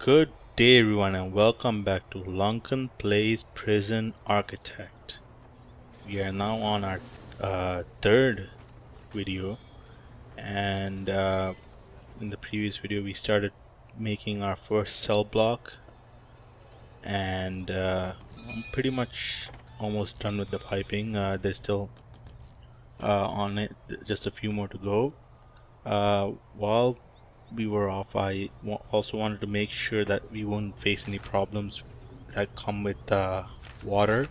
Good day everyone and welcome back to LKNplays Prison Architect. We are now on our third video, and in the previous video we started making our first cell block, and I'm pretty much almost done with the piping. There's still on it just a few more to go. While we were off, I also wanted to make sure that we wouldn't face any problems that come with water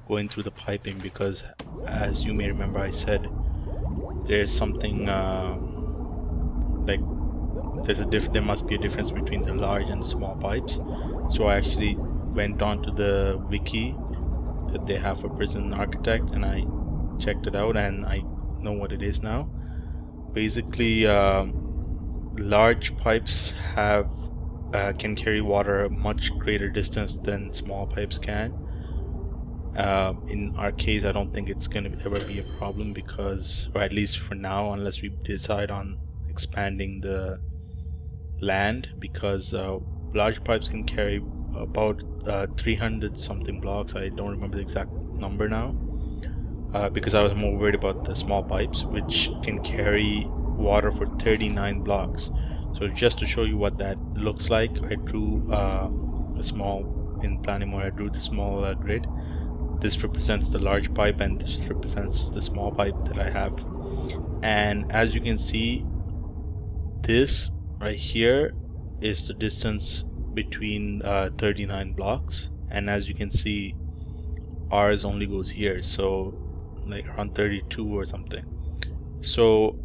going through the piping, because as you may remember, I said there's something like there must be a difference between the large and small pipes. So I actually went on to the wiki that they have for Prison Architect and I checked it out, and I know what it is now. Basically, large pipes can carry water a much greater distance than small pipes can. In our case, I don't think it's going to ever be a problem, because, or at least for now, unless we decide on expanding the land, because large pipes can carry about 300 something blocks. I don't remember the exact number now, because I was more worried about the small pipes, which can carry water for 39 blocks. So just to show you what that looks like, I drew in planning mode, I drew the small grid. This represents the large pipe and this represents the small pipe that I have. And as you can see, this right here is the distance between 39 blocks, and as you can see, ours only goes here, so like around 32 or something. So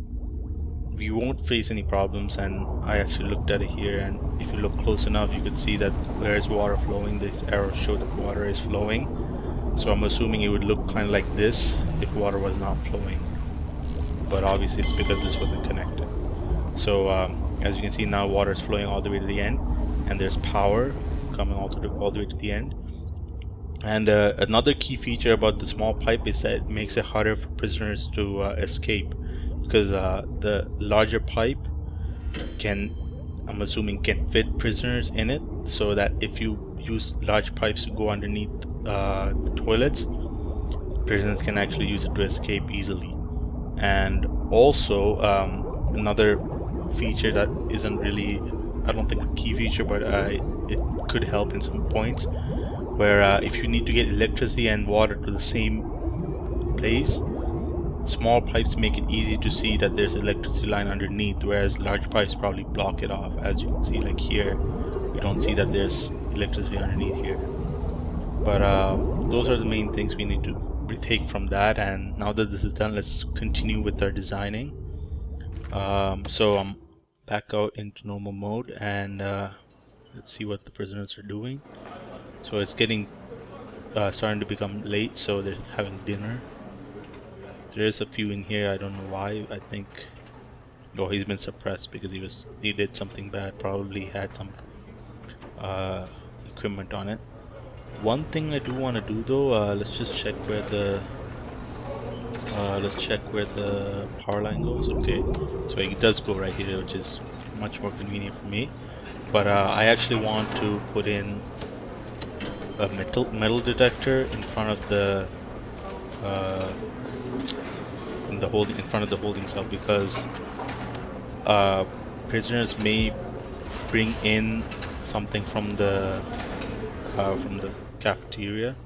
we won't face any problems, and I actually looked at it here, and if you look close enough you could see that there's water flowing. These arrows show that water is flowing, so I'm assuming it would look kind of like this if water was not flowing, but obviously it's because this wasn't connected. So as you can see, now water is flowing all the way to the end, and there's power coming all the way to the end. And another key feature about the small pipe is that it makes it harder for prisoners to escape, because the larger pipe I'm assuming can fit prisoners in it, so that if you use large pipes to go underneath the toilets, prisoners can actually use it to escape easily. And also another feature that isn't really, I don't think a key feature, but it could help in some points, where if you need to get electricity and water to the same place, small pipes make it easy to see that there's electricity line underneath, whereas large pipes probably block it off. As you can see, like here, you don't see that there's electricity underneath here. But those are the main things we need to take from that. And now that this is done, let's continue with our designing. So I'm back out into normal mode, and let's see what the prisoners are doing. So it's getting starting to become late, so they're having dinner. There's a few in here, I don't know why. I think, oh, he's been suppressed because he did something bad, probably had some equipment on it. One thing I do want to do though, let's just check where the power line goes. Okay, so it does go right here, which is much more convenient for me. But I actually want to put in a metal detector in front of the in front of the holding cell, because prisoners may bring in something from the cafeteria,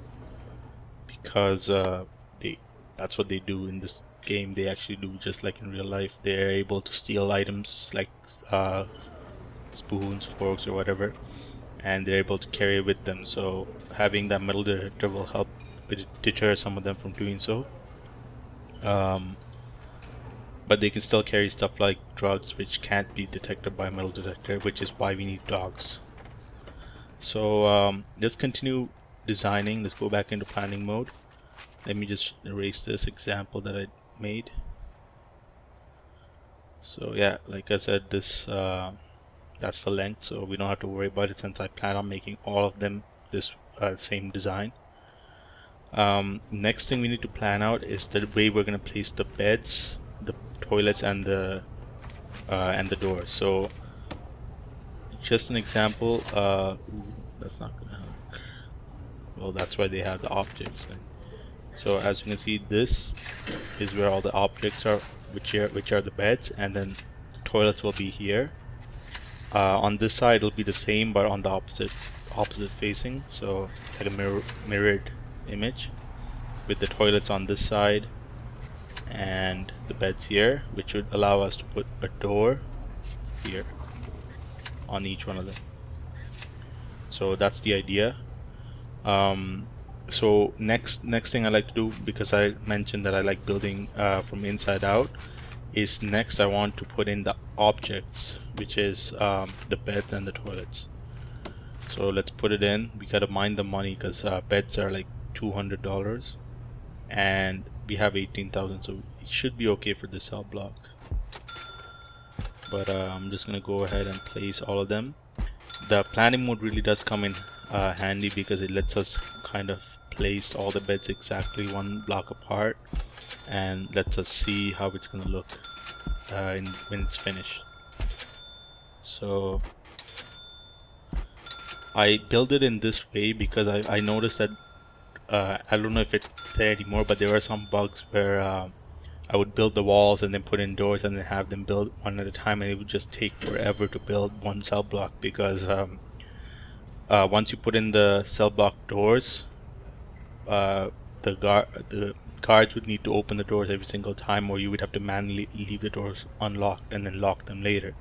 because that's what they do in this game. They actually do just like in real life. They're able to steal items like spoons, forks, or whatever, and they're able to carry it with them. So having that metal detector will help deter some of them from doing so. But they can still carry stuff like drugs, which can't be detected by a metal detector, which is why we need dogs. So let's continue designing. Let's go back into planning mode. Let me just erase this example that I made. So yeah, like I said, this that's the length, so we don't have to worry about it, since I plan on making all of them this same design. Next thing we need to plan out is the way we're going to place the beds, the toilets, and the doors. So just an example. Ooh, that's not gonna help. Well, that's why they have the objects thing. So as you can see, this is where all the objects are, which are the beds, and then the toilets will be here. On this side, it'll be the same, but on the opposite facing. So like a mirrored image, with the toilets on this side and the beds here, which would allow us to put a door here on each one of them. So that's the idea. So next thing I like to do, because I mentioned that I like building from inside out, is next I want to put in the objects, which is the beds and the toilets. So let's put it in. We gotta mind the money because beds are like $200 and we have 18,000, so it should be okay for the cell block. But I'm just gonna go ahead and place all of them. The planning mode really does come in handy because it lets us kind of place all the beds exactly one block apart and lets us see how it's gonna look when it's finished. So I build it in this way because I noticed that I don't know if it's there anymore, but there were some bugs where I would build the walls and then put in doors and then have them build one at a time, and it would just take forever to build one cell block because once you put in the cell block doors, the guards would need to open the doors every single time, or you would have to manually leave the doors unlocked and then lock them later.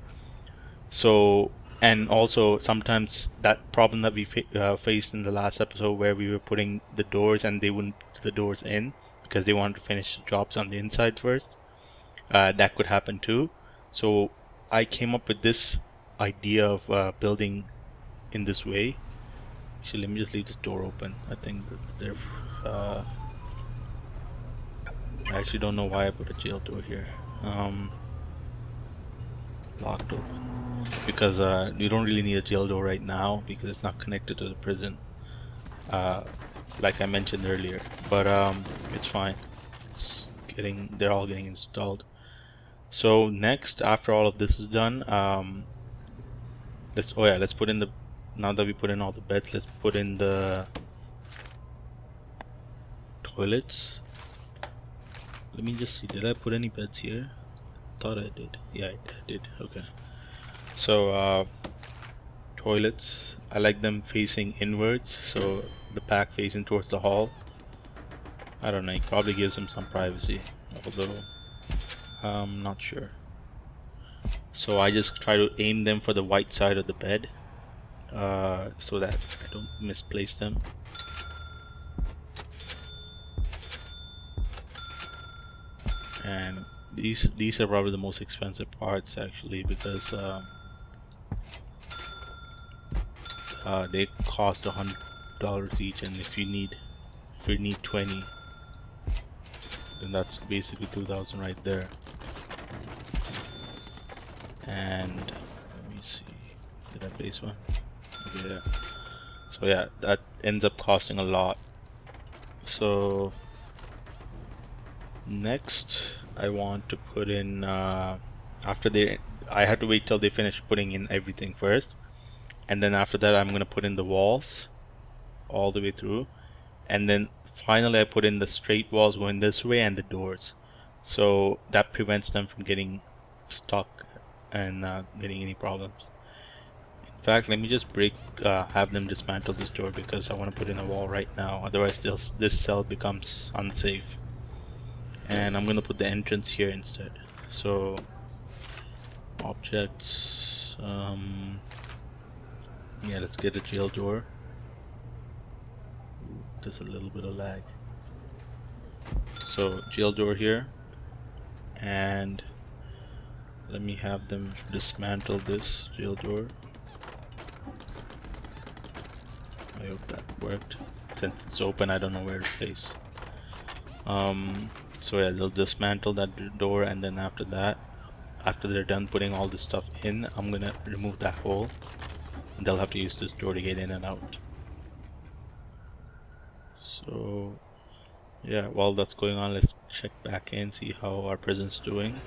So, and also sometimes that problem that we faced in the last episode where we were putting the doors and they wouldn't put the doors in because they wanted to finish the jobs on the inside first, that could happen too. So I came up with this idea of building in this way. Actually, let me just leave this door open. I think that there. I actually don't know why I put a jail door here. Locked open. Because you don't really need a jail door right now because it's not connected to the prison. Like I mentioned earlier. But it's fine. They're all getting installed. So next, after all of this is done, let's put in the. Now that we put in all the beds, let's put in the toilets. Let me just see. Did I put any beds here? Thought I did. Yeah, I did. Okay. So toilets. I like them facing inwards, so the back facing towards the hall. I don't know. It probably gives them some privacy, although I'm not sure. So I just try to aim them for the white side of the bed, so that I don't misplace them. And these are probably the most expensive parts actually, because they cost $100 each, and if you need 20, then that's basically 2,000 right there. And let me see, did I place one? Okay, yeah. So yeah, that ends up costing a lot. So next I want to put in I have to wait till they finish putting in everything first, and then after that I'm gonna put in the walls all the way through, and then finally I put in the straight walls going this way and the doors, so that prevents them from getting stuck and getting any problems. In fact, let me just have them dismantle this door because I want to put in a wall right now, otherwise this cell becomes unsafe. And I'm gonna put the entrance here instead. So objects, yeah, let's get a jail door. Just a little bit of lag. So jail door here, and let me have them dismantle this jail door. I hope that worked. Since it's open, I don't know where to place. So yeah, they'll dismantle that door, and then after that, after they're done putting all this stuff in, I'm gonna remove that hole, and they'll have to use this door to get in and out. So yeah, while that's going on, let's check back in, see how our prison's doing.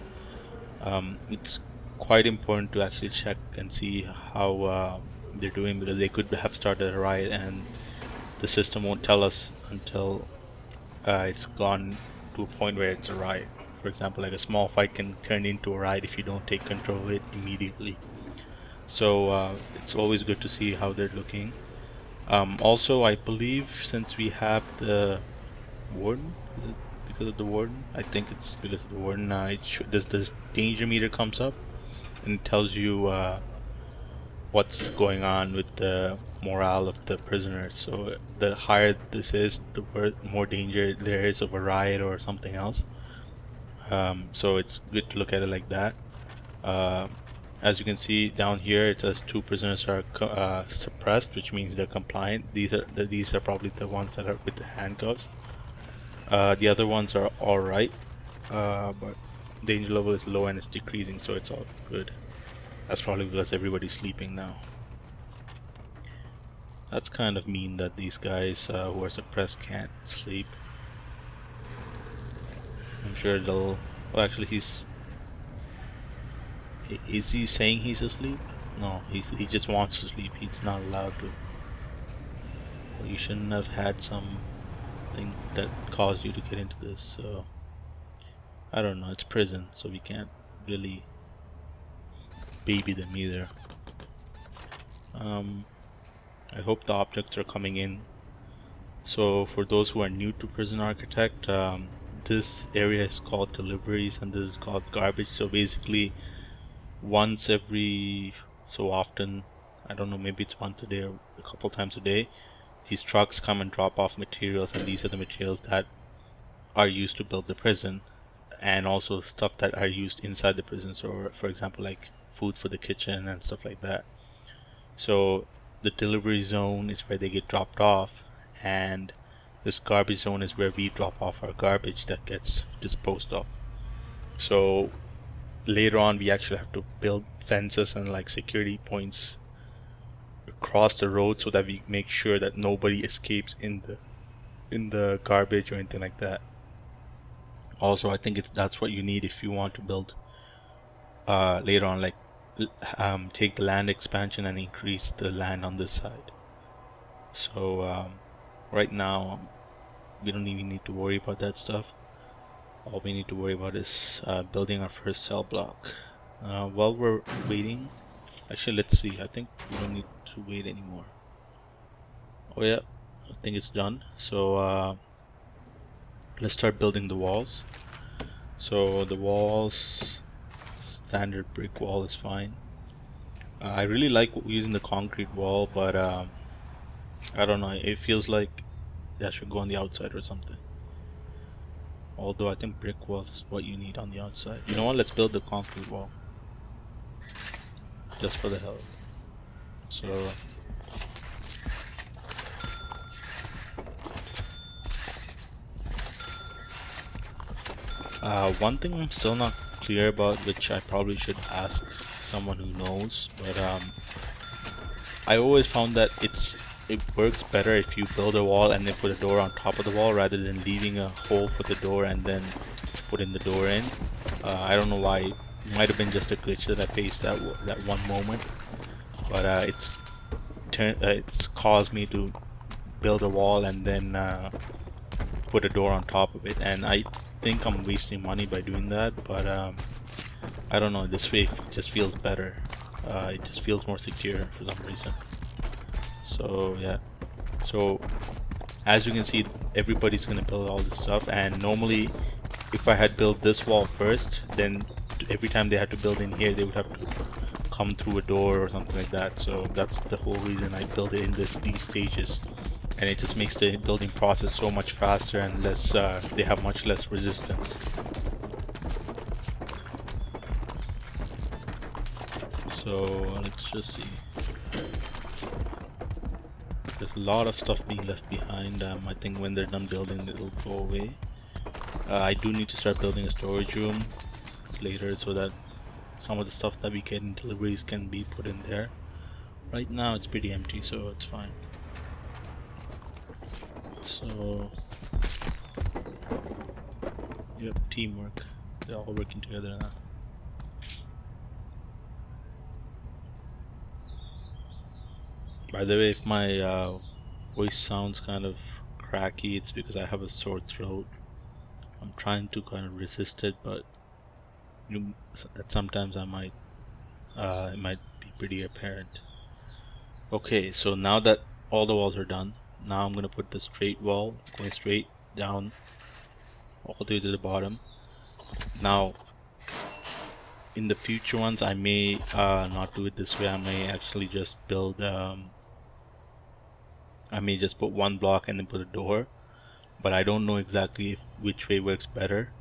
It's quite important to actually check and see how they're doing, because they could have started a riot and the system won't tell us until it's gone to a point where it's a riot. For example, like a small fight can turn into a riot if you don't take control of it immediately. So it's always good to see how they're looking. Also, I believe since we have the warden, is it because of the warden? I think it's because of the warden. This danger meter comes up and it tells you what's going on with the morale of the prisoners. So the higher this is, the more danger there is of a riot or something else. So it's good to look at it like that. As you can see down here, it says 2 prisoners are suppressed, which means they're compliant. These are probably the ones that are with the handcuffs. The other ones are all right, but danger level is low and it's decreasing, so it's all good. That's probably because everybody's sleeping now. That's kind of mean that these guys who are suppressed can't sleep. I'm sure they'll... Well, actually, is he saying he's asleep? No, he just wants to sleep. He's not allowed to. Well, you shouldn't have had something that caused you to get into this, so... I don't know, it's prison, so we can't really baby them either. I hope the objects are coming in. So for those who are new to Prison Architect, this area is called deliveries and this is called garbage. So basically once every so often, I don't know, maybe it's once a day or a couple times a day, these trucks come and drop off materials, and these are the materials that are used to build the prison, and also stuff that are used inside the prison. So for example, like food for the kitchen and stuff like that. So the delivery zone is where they get dropped off, and this garbage zone is where we drop off our garbage that gets disposed of. So later on we actually have to build fences and like security points across the road so that we make sure that nobody escapes in the garbage or anything like that. Also, I think that's what you need if you want to build later on, like take the land expansion and increase the land on this side. So right now we don't even need to worry about that stuff. All we need to worry about is building our first cell block. While we're waiting, actually let's see, I think we don't need to wait anymore. Oh yeah, I think it's done. So let's start building the walls. So the walls, standard brick wall is fine. I really like using the concrete wall, but I don't know, it feels like that should go on the outside or something. Although I think brick walls is what you need on the outside. You know what, let's build the concrete wall. Just for the hell. So one thing I'm still not clear about, which I probably should ask someone who knows, but I always found that it works better if you build a wall and then put a door on top of the wall rather than leaving a hole for the door and then putting the door in. I don't know why. It might have been just a glitch that I faced that one moment, but it's caused me to build a wall and then put a door on top of it, and I think I'm wasting money by doing that, but I don't know, this way it just feels better. It just feels more secure for some reason. So yeah, so as you can see, everybody's gonna build all this stuff, and normally if I had built this wall first, then every time they had to build in here they would have to come through a door or something like that. So that's the whole reason I built it in these stages, and it just makes the building process so much faster and less they have much less resistance. So let's just see. There's a lot of stuff being left behind. I think when they're done building it'll go away. I do need to start building a storage room later so that some of the stuff that we get in deliveries can be put in there. Right now it's pretty empty, so it's fine. So yep, teamwork. They're all working together now. By the way, if my voice sounds kind of cracky, it's because I have a sore throat. I'm trying to kind of resist it, but sometimes I might it might be pretty apparent. Okay, so now that all the walls are done, now I'm gonna put the straight wall going straight down all the way to the bottom. Now in the future ones I may not do it this way. I may actually just build I may just put one block and then put a door, but I don't know exactly which way works better,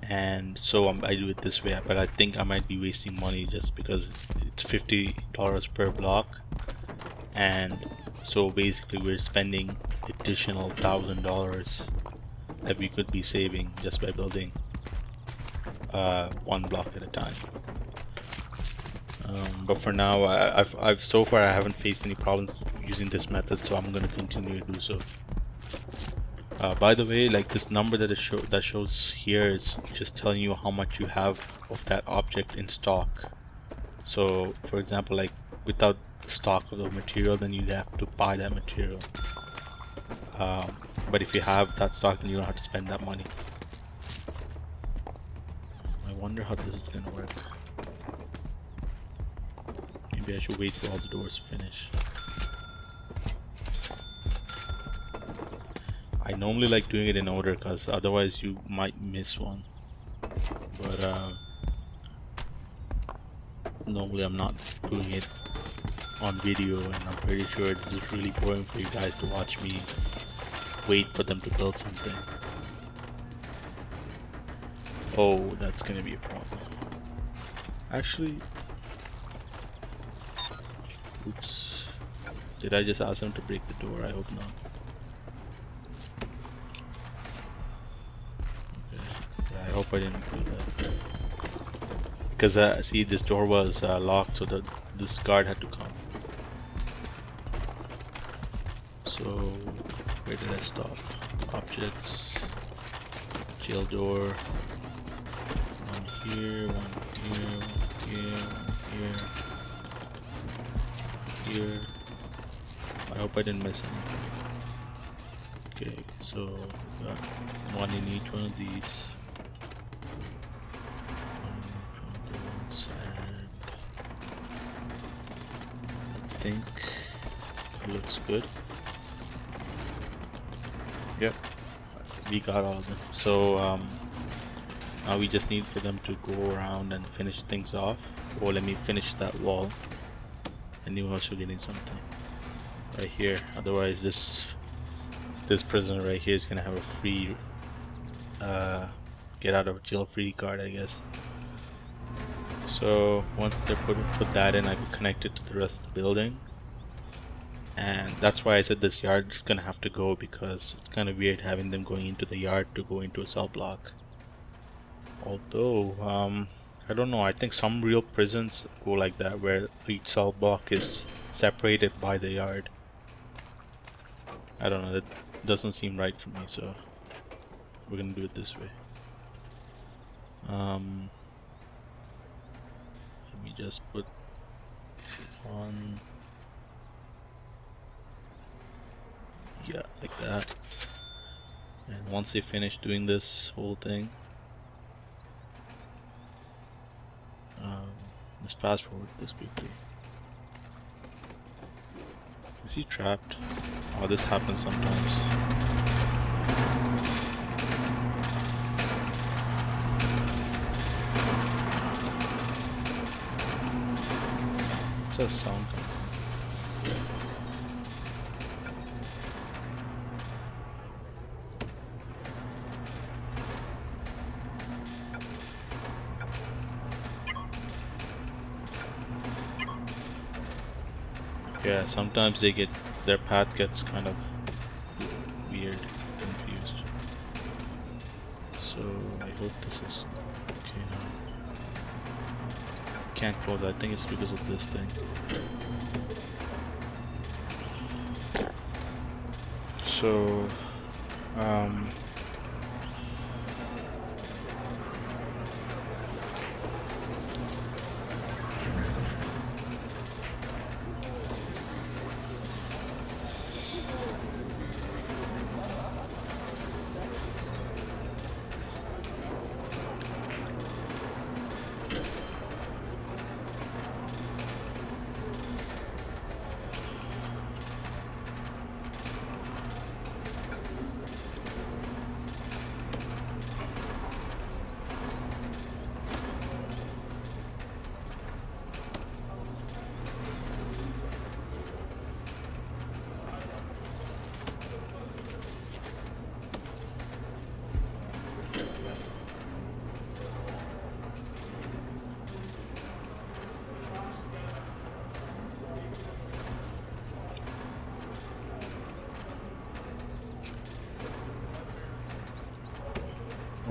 and so I do it this way. But I think I might be wasting money just because it's $50 per block, and so basically we're spending additional $1,000 that we could be saving just by building one block at a time. But for now, I've so far I haven't faced any problems using this method, so I'm gonna continue to do so. By the way, like this number that shows here is just telling you how much you have of that object in stock. So, for example, like without stock of the material, then you have to buy that material. But if you have that stock, then you don't have to spend that money. I wonder how this is gonna work. Maybe I should wait for all the doors to finish. I normally like doing it in order because otherwise you might miss one. But normally I'm not doing it on video, and I'm pretty sure this is really boring for you guys to watch me wait for them to build something. Oh, that's gonna be a problem. Actually, oops. Did I just ask them to break the door? I hope not. Okay. Yeah, I hope I didn't do that. Because see, this door was locked, so this guard had to come. So where did I stop? Objects, jail door. One here, one here, one here, one here, here. I hope I didn't miss any. Okay, so got one in each one of these. And I think it looks good. Yep, we got all of them. So now we just need for them to go around and finish things off. Or let me finish that wall. And you also getting something right here. Otherwise, this prisoner right here is gonna have a free get out of jail free card, I guess. So once they put that in, I can connect it to the rest of the building. And that's why I said this yard is gonna have to go, because it's kind of weird having them going into the yard to go into a cell block. Although I don't know, I think some real prisons go like that, where each cell block is separated by the yard. I don't know, that doesn't seem right for me, so we're gonna do it this way. Let me just put on, yeah, like that. And once they finish doing this whole thing, let's fast forward this quickly. Is he trapped? Oh, this happens sometimes. It says sound coming. Yeah, sometimes their path gets kind of weird, confused. So I hope this is okay now. Can't close, I think it's because of this thing. So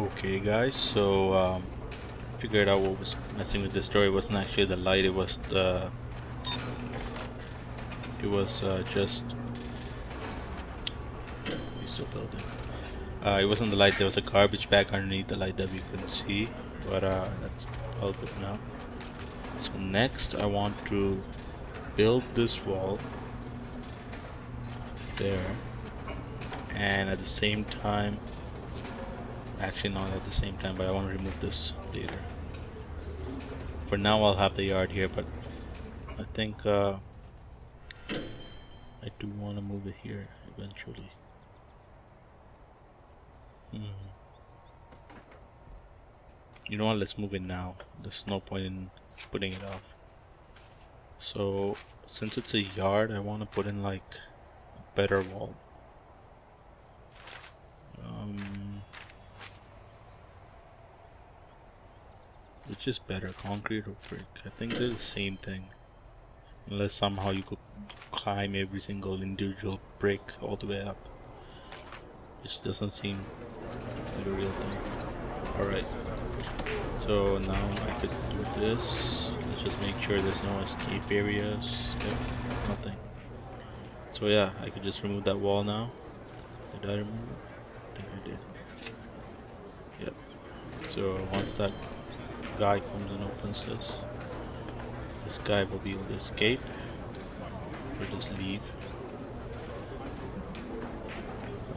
Okay guys, so figured out what was messing with this door. It wasn't actually the light, it was just he's still building. It wasn't the light, there was a garbage bag underneath the light that we couldn't see, but that's all good now. So next I want to build this wall there, and at the same time, actually not at the same time, but I want to remove this later. For now I'll have the yard here, but I think I do want to move it here eventually. You know what, let's move it now. There's no point in putting it off. So since it's a yard, I want to put in like a better wall. Which is better, concrete or brick? I think they're the same thing, unless somehow you could climb every single individual brick all the way up, which doesn't seem like a real thing. Alright, so now I could do this. Let's just make sure there's no escape areas. Yep, nothing. So yeah, I could just remove that wall now. Did I remove it? I think I did. Yep. So once that guy comes and opens this guy will be able to escape or just leave.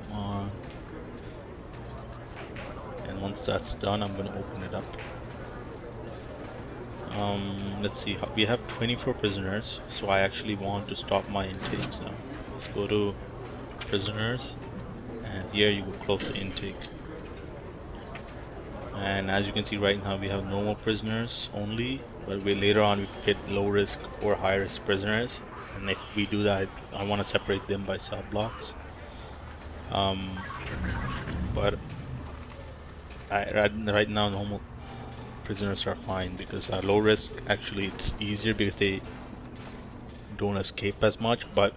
Come on. And once that's done, I'm gonna open it up. Let's see, we have 24 prisoners, so I actually want to stop my intakes now. Let's go to prisoners, and here you go close to intake. And as you can see right now, we have no more prisoners only, but later on we could get low risk or high risk prisoners, and if we do that, I want to separate them by cell blocks. But right now normal prisoners are fine, because low risk, actually it's easier because they don't escape as much, but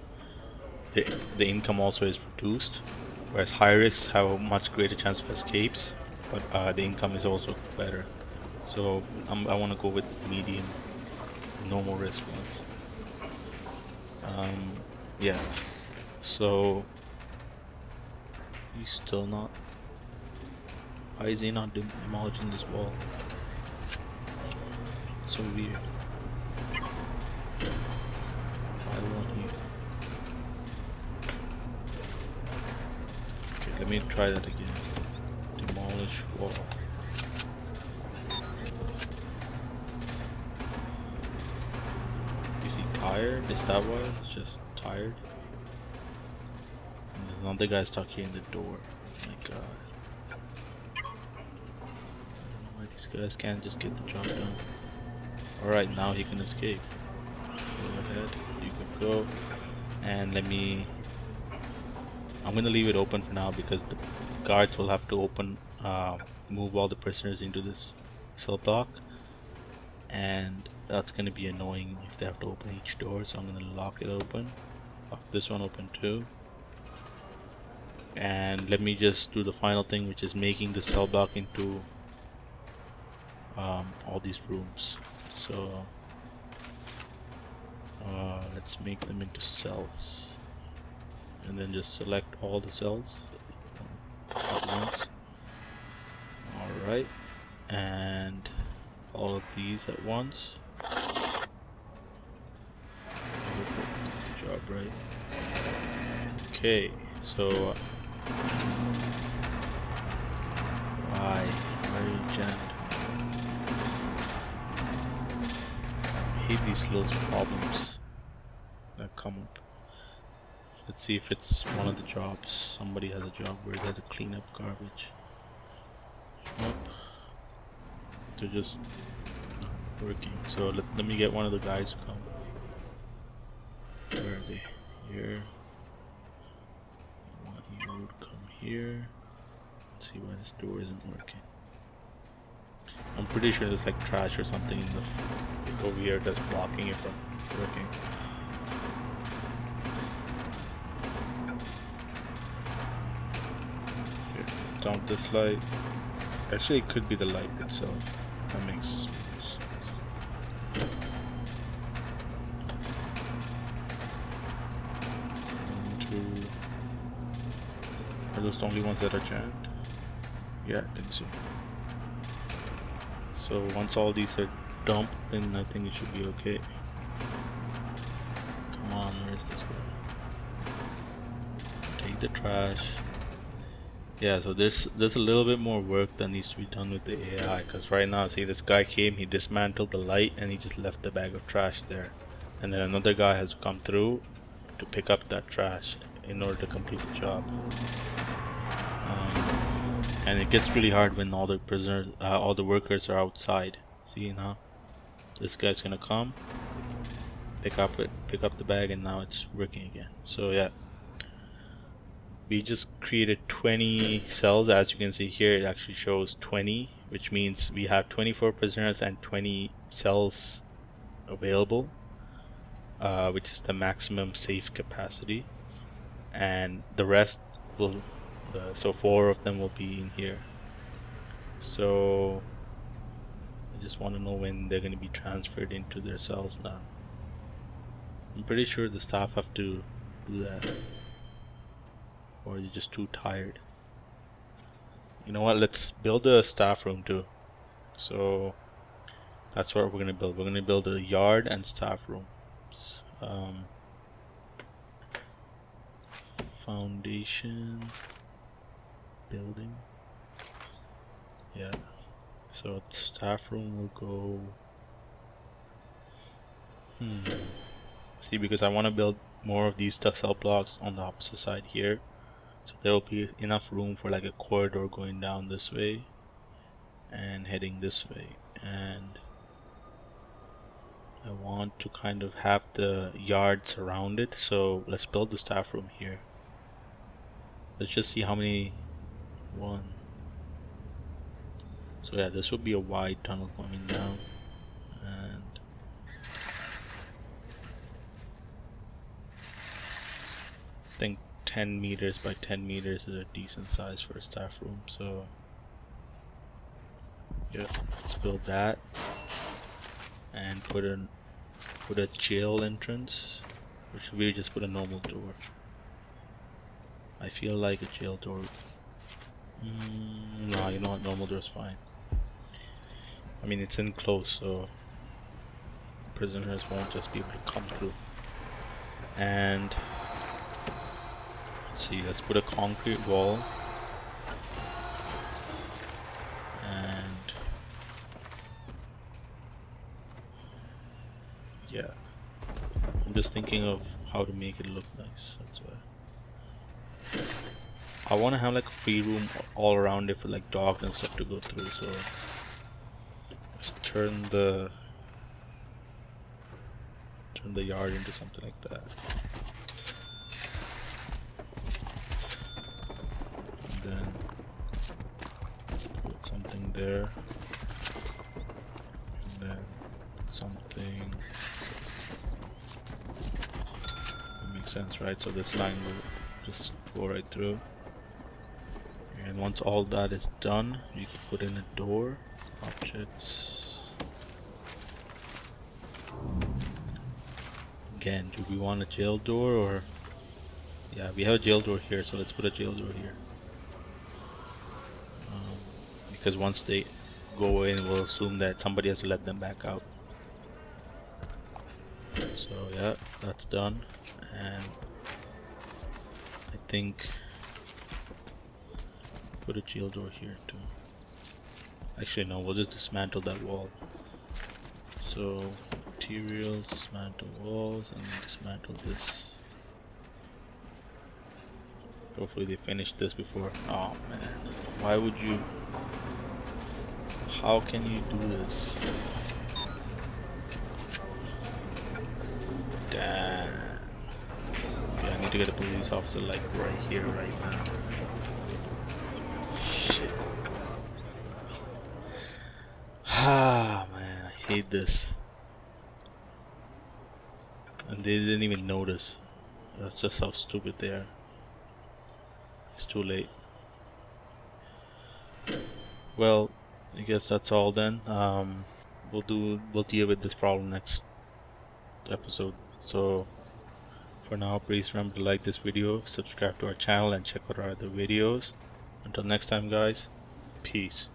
the income also is reduced, whereas high risks have a much greater chance of escapes, but the income is also better. So I want to go with medium, normal risk ones. Yeah, so he's still not. Why is he not demolishing this wall? It's so weird. Why won't he? Okay, let me try that again. Demolish wall. Is he tired? Is that why? He's just tired? And there's another guy stuck here in the door. Oh my god. I don't know why these guys can't just get the job done. Alright, now he can escape. Go ahead, you can go. And I'm gonna leave it open for now, because the guards will have to move all the prisoners into this cell block, and that's gonna be annoying if they have to open each door. So I'm gonna lock it open, lock this one open too, and let me just do the final thing, which is making the cell block into all these rooms. So let's make them into cells, and then just select all the cells at once. Alright, and all of these at once. Good job, right? Okay, so why are you jammed? I hate these little problems that come up. Let's see if it's one of the jobs. Somebody has a job where they have to clean up garbage. Nope. They're just not working. So let me get one of the guys to come. Where are they? Here. I want you to come here. Let's see why this door isn't working. I'm pretty sure there's like trash or something in the over here that's blocking it from working. Okay, let's dump this light. Actually, it could be the light itself. That makes sense. One, two. Are those the only ones that are jammed? Yeah, I think so. So once all these are dumped, then I think it should be okay. Come on, where's this guy? Take the trash. Yeah, so there's a little bit more work that needs to be done with the AI, because right now, see, this guy came, he dismantled the light, and he just left the bag of trash there. And then another guy has to come through to pick up that trash in order to complete the job. And it gets really hard when all the prisoners, all the workers are outside. See now, this guy's gonna come, pick up the bag, and now it's working again. So yeah. We just created 20 cells. As you can see here, it actually shows 20, which means we have 24 prisoners and 20 cells available, which is the maximum safe capacity. And the rest will, so 4 of them will be in here. So I just want to know when they're going to be transferred into their cells now. I'm pretty sure the staff have to do that. Or are you just too tired? You know what, let's build a staff room too. So that's what we're gonna build. We're gonna build a yard and staff room. Foundation building. Yeah. So the staff room will go. See, because I want to build more of these cell blocks on the opposite side here. So there will be enough room for like a corridor going down this way and heading this way. And I want to kind of have the yard surrounded. So let's build the staff room here. Let's just see how many. One. So yeah, this will be a wide tunnel coming down. And I think 10 meters by 10 meters is a decent size for a staff room. So yeah, let's build that and put a jail entrance, or should we just put a normal door? I feel like a jail door. No, you know what, normal door is fine. I mean, it's enclosed, so prisoners won't just be able to come through. And let's see, let's put a concrete wall. And yeah, I'm just thinking of how to make it look nice. That's why I want to have like a free room all around it for like dogs and stuff to go through. So let's turn the yard into something like that. And then put something there. And then something. That makes sense, right? So this line will just go right through. And once all that is done, you can put in a door. Objects. Again, do we want a jail door or? Yeah, we have a jail door here, so let's put a jail door here. Because once they go in, we'll assume that somebody has to let them back out. So yeah, that's done. And I think put a jail door here too. Actually no, we'll just dismantle that wall. So materials, dismantle walls, and dismantle this. Hopefully they finish this before. Oh man, why would you? How can you do this? Damn. Okay, I need to get a police officer like right here, right now. Shit. Ah man, I hate this. And they didn't even notice. That's just how stupid they are. It's too late. Well, I guess that's all then. We'll deal with this problem next episode. So for now, please remember to like this video, subscribe to our channel, and check out our other videos. Until next time, guys, peace.